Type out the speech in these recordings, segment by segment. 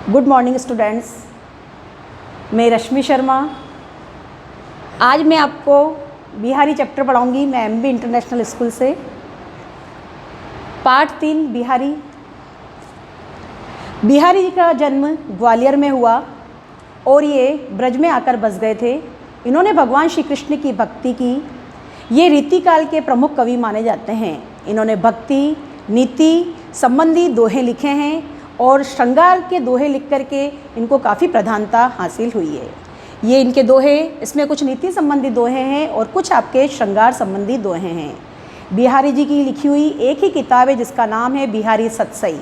Good morning students, मैं रश्मि शर्मा। आज मैं आपको बिहारी चैप्टर पढ़ाऊंगी। मैं एमबी इंटरनेशनल स्कूल से। पार्ट 3 बिहारी। बिहारी जी का जन्म ग्वालियर में हुआ और ये ब्रज में आकर बस गए थे। इन्होंने भगवान श्री कृष्ण की भक्ति की। ये रीतिकाल के प्रमुख कवि माने जाते हैं। इन्होंने भक्ति, नीति संबंधी दोहे लिखे हैं और श्रृंगार के दोहे लिख करके इनको काफ़ी प्रधानता हासिल हुई है। ये इनके दोहे, इसमें कुछ नीति संबंधी दोहे हैं और कुछ आपके श्रृंगार संबंधी दोहे हैं। बिहारी जी की लिखी हुई एक ही किताब है जिसका नाम है बिहारी सतसई,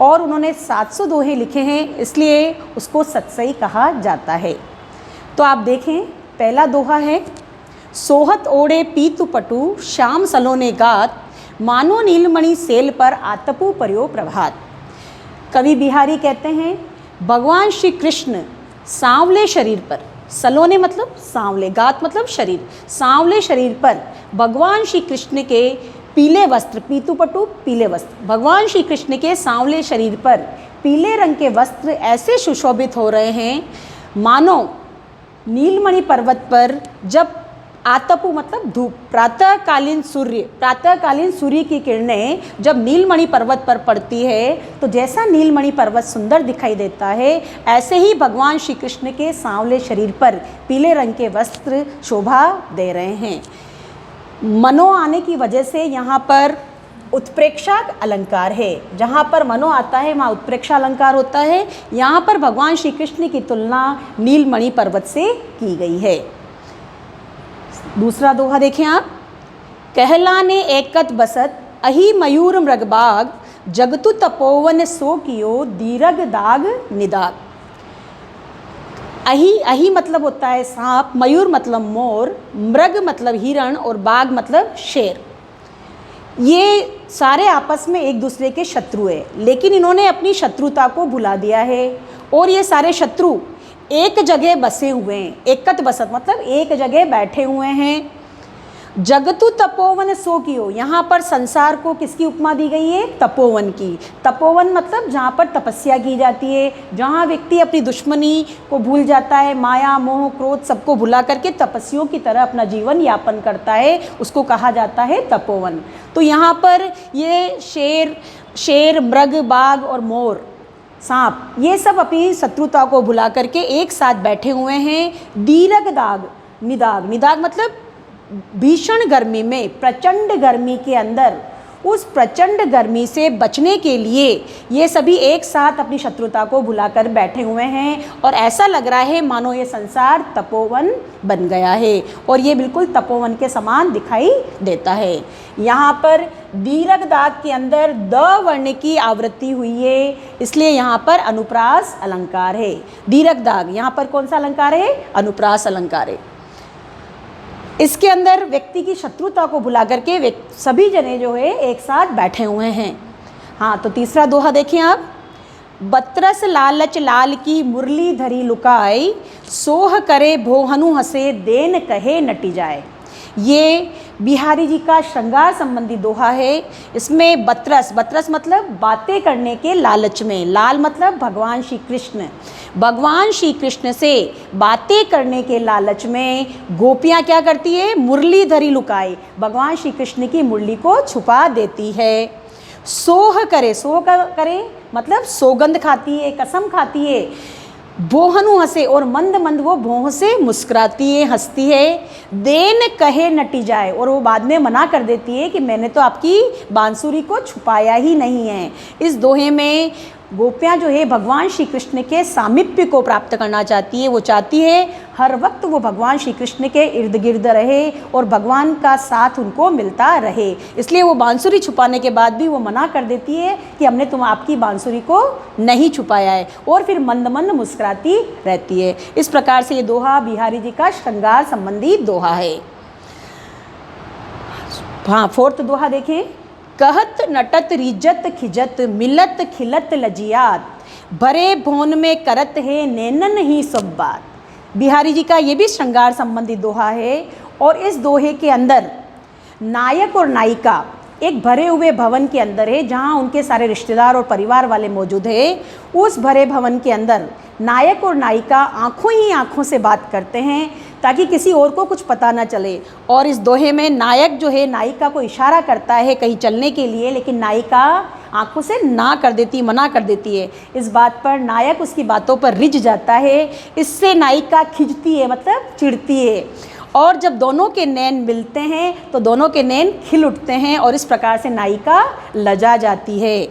और उन्होंने 700 दोहे लिखे हैं, इसलिए उसको सतसई कहा जाता है। तो आप देखें, पहला दोहा है, सोहत ओढ़े पीतु पटु श्याम सलोने गात, मानो नीलमणि सेल पर आतपु पर्यो प्रभात। कवि बिहारी कहते हैं भगवान श्री कृष्ण सांवले शरीर पर, सलोने मतलब सांवले, गात मतलब शरीर, सांवले शरीर पर भगवान श्री कृष्ण के पीले वस्त्र, पीतुपटु पीले वस्त्र, भगवान श्री कृष्ण के सांवले शरीर पर पीले रंग के वस्त्र ऐसे सुशोभित हो रहे हैं मानो नीलमणि पर्वत पर जब आतपु मतलब धूप, प्रातःकालीन सूर्य की किरणें जब नीलमणि पर्वत पर पड़ती है तो जैसा नीलमणि पर्वत सुंदर दिखाई देता है, ऐसे ही भगवान श्री कृष्ण के सांवले शरीर पर पीले रंग के वस्त्र शोभा दे रहे हैं। मनो आने की वजह से यहाँ पर उत्प्रेक्षा अलंकार है। जहाँ पर मनो आता है वहाँ उत्प्रेक्षा अलंकार होता है। यहाँ पर भगवान श्री कृष्ण की तुलना नीलमणि पर्वत से की गई है। दूसरा दोहा देखें आप, कहलाने एकत बसत अहि मयूर मृगबाग, जगतु तपोवन सो कियो दीरग दाग निदाग। अहि मतलब होता है सांप, मयूर मतलब मोर, मृग मतलब हिरण और बाघ मतलब शेर। ये सारे आपस में एक दूसरे के शत्रु है, लेकिन इन्होंने अपनी शत्रुता को भुला दिया है और ये सारे शत्रु एक जगह बसे हुए हैं। एकत बसत मतलब एक जगह बैठे हुए हैं। जगतु तपोवन सो कियो, यहाँ पर संसार को किसकी उपमा दी गई है? तपोवन की। तपोवन मतलब जहाँ पर तपस्या की जाती है, जहाँ व्यक्ति अपनी दुश्मनी को भूल जाता है, माया मोह क्रोध सबको भुला करके तपस्वियों की तरह अपना जीवन यापन करता है, उसको कहा जाता है तपोवन। तो यहाँ पर ये शेर, मृग, बाघ और मोर, सांप, ये सब अपनी शत्रुता को भुला करके एक साथ बैठे हुए हैं। दीरग दाग निदाग, निदाग मतलब भीषण गर्मी में, प्रचंड गर्मी के अंदर, उस प्रचंड गर्मी से बचने के लिए ये सभी एक साथ अपनी शत्रुता को भुलाकर बैठे हुए हैं और ऐसा लग रहा है मानो ये संसार तपोवन बन गया है और ये बिल्कुल तपोवन के समान दिखाई देता है। यहाँ पर दीरघ दाग के अंदर द वर्ण की आवृत्ति हुई है, इसलिए यहाँ पर अनुप्रास अलंकार है। दीरघ दाग, यहाँ पर कौन सा अलंकार है? अनुप्रास अलंकार है। इसके अंदर व्यक्ति की शत्रुता को भुला करके सभी जने जो है एक साथ बैठे हुए हैं। हाँ, तो तीसरा दोहा देखें आप, बतरस लालच लाल की मुरली धरी लुकाई, सोह करे भोहनु हंसे देन कहे नटी जाए। ये बिहारी जी का श्रृंगार संबंधी दोहा है। इसमें बतरस मतलब बातें करने के लालच में, लाल मतलब भगवान श्री कृष्ण, भगवान श्री कृष्ण से बातें करने के लालच में गोपियाँ क्या करती है? मुरली धरी लुकाई, भगवान श्री कृष्ण की मुरली को छुपा देती है। सोह करे मतलब सौगंध खाती है, कसम खाती है। बोहनु हंसे और मंद मंद वो भौं से मुस्कुराती है, हंसती है। देन कहे नटी जाए, और वो बाद में मना कर देती है कि मैंने तो आपकी बांसुरी को छुपाया ही नहीं है। इस दोहे में गोपियाँ जो है भगवान श्री कृष्ण के सामीप्य को प्राप्त करना चाहती है। वो चाहती है हर वक्त वो भगवान श्री कृष्ण के इर्द गिर्द रहे और भगवान का साथ उनको मिलता रहे, इसलिए वो बांसुरी छुपाने के बाद भी वो मना कर देती है कि हमने आपकी बांसुरी को नहीं छुपाया है, और फिर मंद मंद मुस्कुराती रहती है। इस प्रकार से ये दोहा बिहारी जी का श्रृंगार संबंधी दोहा है। हाँ, फोर्थ दोहा देखें, कहत नटत रिजत खिजत मिलत खिलत लजियात, भरे भोन में करत है नैनन ही सब बात। बिहारी जी का ये भी श्रृंगार संबंधी दोहा है और इस दोहे के अंदर नायक और नायिका एक भरे हुए भवन के अंदर है जहाँ उनके सारे रिश्तेदार और परिवार वाले मौजूद है। उस भरे भवन के अंदर नायक और नायिका आंखों ही आंखों से बात करते हैं ताकि किसी और को कुछ पता ना चले। और इस दोहे में नायक जो है नायिका को इशारा करता है कहीं चलने के लिए, लेकिन नायिका आंखों से ना कर देती, मना कर देती है। इस बात पर नायक उसकी बातों पर रिझ जाता है। इससे नायिका खिंचती है, मतलब चिढ़ती है। और जब दोनों के नैन मिलते हैं तो दोनों के नैन खिल उठते हैं और इस प्रकार से नायिका लजा जाती है।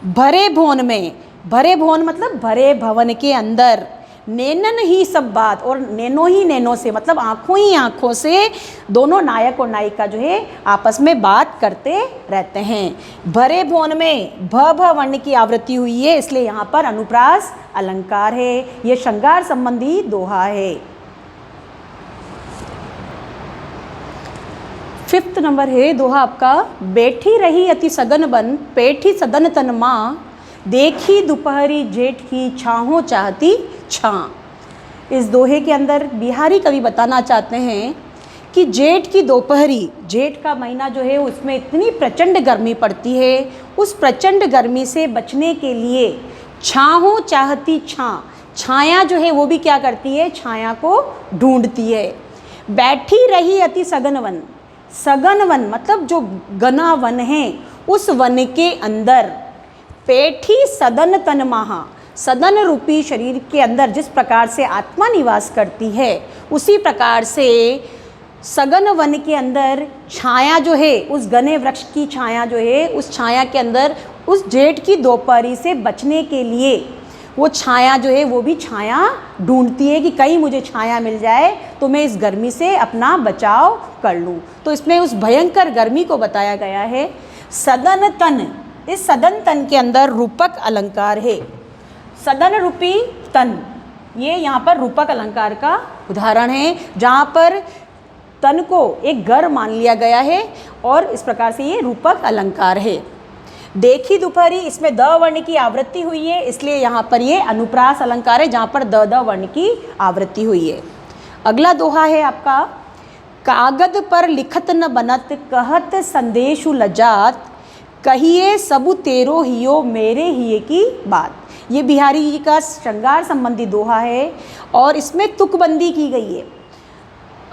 भरे भवन में, भरे भवन मतलब भरे भवन के अंदर, नैनन ही सब बात, और नैनो ही नैनों से मतलब आँखों ही आँखों से दोनों नायक और नायिका जो है आपस में बात करते रहते हैं। भरे भवन में भ भ वर्ण की आवृत्ति हुई है, इसलिए यहाँ पर अनुप्रास अलंकार है। ये श्रृंगार संबंधी दोहा है। 5th नंबर है दोहा आपका, बैठी रही अति सगन बन, पेठी सदन तन माँ, देखी दोपहरी जेठ की छाहों चाहती छाँ। इस दोहे के अंदर बिहारी कवि बताना चाहते हैं कि जेठ की दोपहरी, जेठ का महीना जो है उसमें इतनी प्रचंड गर्मी पड़ती है, उस प्रचंड गर्मी से बचने के लिए छाहों चाहती छाँ, छाया जो है वो भी क्या करती है, छाया को ढूंढती है। बैठी रही अति सघन वन, सघन वन मतलब जो घना वन है, उस वन के अंदर पेठी सदन तन महा, सदन रूपी शरीर के अंदर जिस प्रकार से आत्मा निवास करती है, उसी प्रकार से सघन वन के अंदर छाया जो है, उस घने वृक्ष की छाया जो है, उस छाया के अंदर उस जेठ की दोपहरी से बचने के लिए वो छाया जो है वो भी छाया ढूंढती है कि कहीं मुझे छाया मिल जाए तो मैं इस गर्मी से अपना बचाव कर लूँ। तो इसमें उस भयंकर गर्मी को बताया गया है। सदन तन, इस सदन तन के अंदर रूपक अलंकार है। सदन रूपी तन, ये यहाँ पर रूपक अलंकार का उदाहरण है, जहाँ पर तन को एक घर मान लिया गया है और इस प्रकार से ये रूपक अलंकार है। देखी दोपहरी, इसमें द वर्ण की आवृत्ति हुई है, इसलिए यहाँ पर ये अनुप्रास अलंकार है जहाँ पर द वर्ण की आवृत्ति हुई है। अगला दोहा है आपका, कागद पर लिखत न बनत, कहत संदेशु लजात, कहिए सबु तेरो हियो मेरे हिये की बात। ये बिहारी जी का श्रृंगार संबंधी दोहा है और इसमें तुकबंदी की गई है।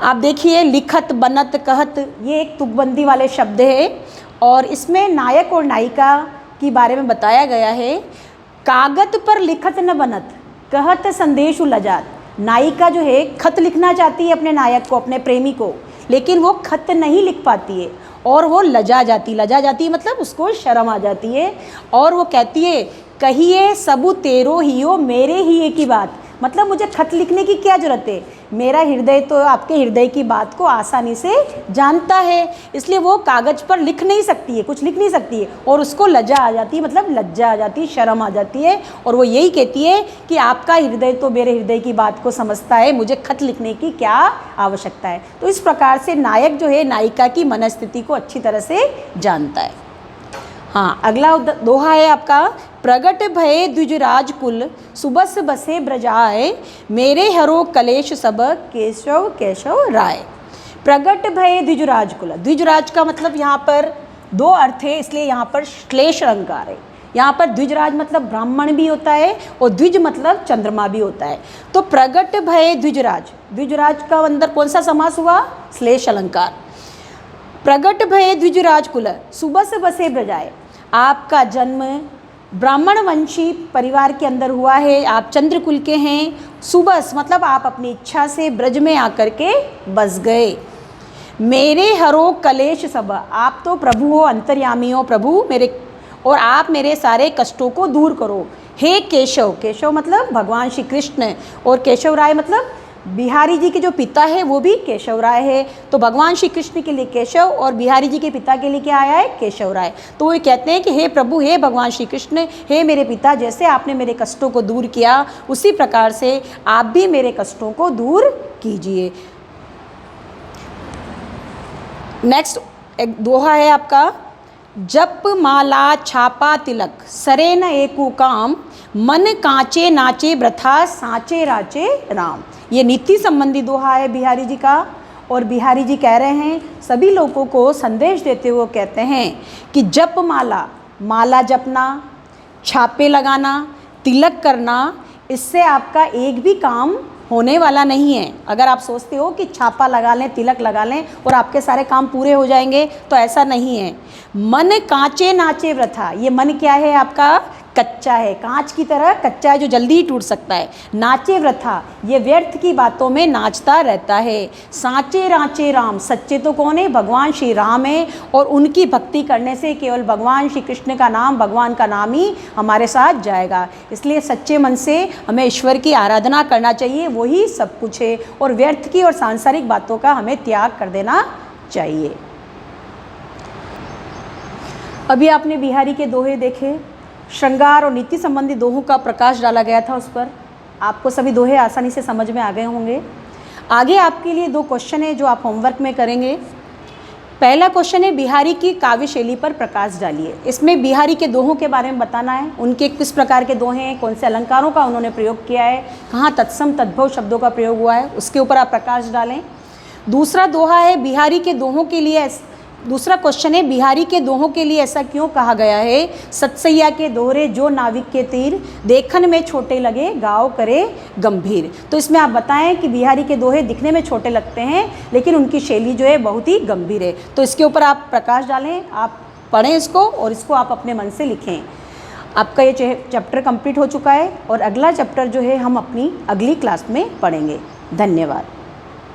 आप देखिए, लिखत, बनत, कहत, ये एक तुकबंदी वाले शब्द है और इसमें नायक और नायिका के बारे में बताया गया है। कागज पर लिखत न बनत, कहत संदेशु लजात। नायिका जो है खत लिखना चाहती है अपने नायक को, अपने प्रेमी को, लेकिन वो खत नहीं लिख पाती है और वो लजा जाती मतलब उसको शर्म आ जाती है और वो कहती है, कहिए सबु तेरो हियो मेरे हिये की बात, मतलब मुझे खत लिखने की क्या ज़रूरत है, मेरा हृदय तो आपके हृदय की बात को आसानी से जानता है, इसलिए वो कागज़ पर लिख नहीं सकती है, कुछ लिख नहीं सकती है और उसको लज्जा आ जाती है, मतलब लज्जा आ जाती है, शर्म आ जाती है और वो यही कहती है कि आपका हृदय तो मेरे हृदय की बात को समझता है, मुझे खत लिखने की क्या आवश्यकता है। तो इस प्रकार से नायक जो है नायिका की मनस्थिति को अच्छी तरह से जानता है। हाँ, अगला दोहा है आपका, प्रगट भये द्विजराज कुल, सुबस बसे ब्रजाए, मेरे हरो कलेश सब, केशव केशव राय। प्रगट भये द्विजराज कुल, द्विजराज का मतलब यहाँ पर दो अर्थ है, इसलिए यहाँ पर श्लेष अलंकार है। यहाँ पर द्विजराज मतलब ब्राह्मण भी होता है और द्विज मतलब चंद्रमा भी होता है। तो प्रगट भये द्विजराज, द्विजराज का अंदर कौन सा समास हुआ, श्लेष अलंकार। प्रगट भये द्विजराज कुल, सुबस बसे ब्रजाए, आपका जन्म ब्राह्मण वंशी परिवार के अंदर हुआ है, आप चंद्र कुल के हैं। सुबस मतलब आप अपनी इच्छा से ब्रज में आकर के बस गए। मेरे हरो कलेश सब, आप तो प्रभु हो, अंतर्यामी हो प्रभु मेरे, और आप मेरे सारे कष्टों को दूर करो। हे केशव, केशव मतलब भगवान श्री कृष्ण, और केशव राय मतलब बिहारी जी के जो पिता है वो भी केशव राय है। तो भगवान श्री कृष्ण के लिए केशव और बिहारी जी के पिता के लिए क्या आया है, केशव राय। तो वो कहते हैं कि हे प्रभु, हे भगवान श्री कृष्ण, हे मेरे पिता, जैसे आपने मेरे कष्टों को दूर किया उसी प्रकार से आप भी मेरे कष्टों को दूर कीजिए। नेक्स्ट एक दोहा है आपका, जप माला छापा तिलक, सरे न एकु काम, मन कांचे नाचे ब्रथा, साँचे राचे राम। ये नीति संबंधी दोहा है बिहारी जी का और बिहारी जी कह रहे हैं, सभी लोगों को संदेश देते हुए कहते हैं कि जप माला, माला जपना, छापे लगाना, तिलक करना, इससे आपका एक भी काम होने वाला नहीं है। अगर आप सोचते हो कि छापा लगा लें, तिलक लगा लें और आपके सारे काम पूरे हो जाएंगे, तो ऐसा नहीं है। मन कांचे नाचे वृथा, ये मन क्या है आपका? कच्चा है, कांच की तरह कच्चा है जो जल्दी ही टूट सकता है। नाचे वृथा, ये व्यर्थ की बातों में नाचता रहता है। साचे रांचे राम, सच्चे तो कौन है? भगवान श्री राम है, और उनकी भक्ति करने से केवल भगवान श्री कृष्ण का नाम, भगवान का नाम ही हमारे साथ जाएगा। इसलिए सच्चे मन से हमें ईश्वर की आराधना करना चाहिए, वही सब कुछ है, और व्यर्थ की और सांसारिक बातों का हमें त्याग कर देना चाहिए। अभी आपने बिहारी के दोहे देखे, श्रृंगार और नीति संबंधी दोहों का प्रकाश डाला गया था उस पर। आपको सभी दोहे आसानी से समझ में आ गए होंगे। आगे आपके लिए 2 क्वेश्चन है जो आप होमवर्क में करेंगे। पहला क्वेश्चन है, बिहारी की काव्य शैली पर प्रकाश डालिए। इसमें बिहारी के दोहों के बारे में बताना है, उनके किस प्रकार के दोहे हैं, कौन से अलंकारों का उन्होंने प्रयोग किया है, कहाँ तत्सम तद्भव शब्दों का प्रयोग हुआ है, उसके ऊपर आप प्रकाश डालें। दूसरा दोहा है, बिहारी के दोहों के लिए दूसरा क्वेश्चन है, बिहारी के दोहों के लिए ऐसा क्यों कहा गया है? सतसैया के दोहरे जो नाविक के तीर, देखन में छोटे लगे गाओ करे गंभीर। तो इसमें आप बताएं कि बिहारी के दोहे दिखने में छोटे लगते हैं, लेकिन उनकी शैली जो है बहुत ही गंभीर है। तो इसके ऊपर आप प्रकाश डालें, आप पढ़ें इसको और इसको आप अपने मन से लिखें। आपका ये चैप्टर कंप्लीट हो चुका है और अगला चैप्टर जो है हम अपनी अगली क्लास में पढ़ेंगे। धन्यवाद।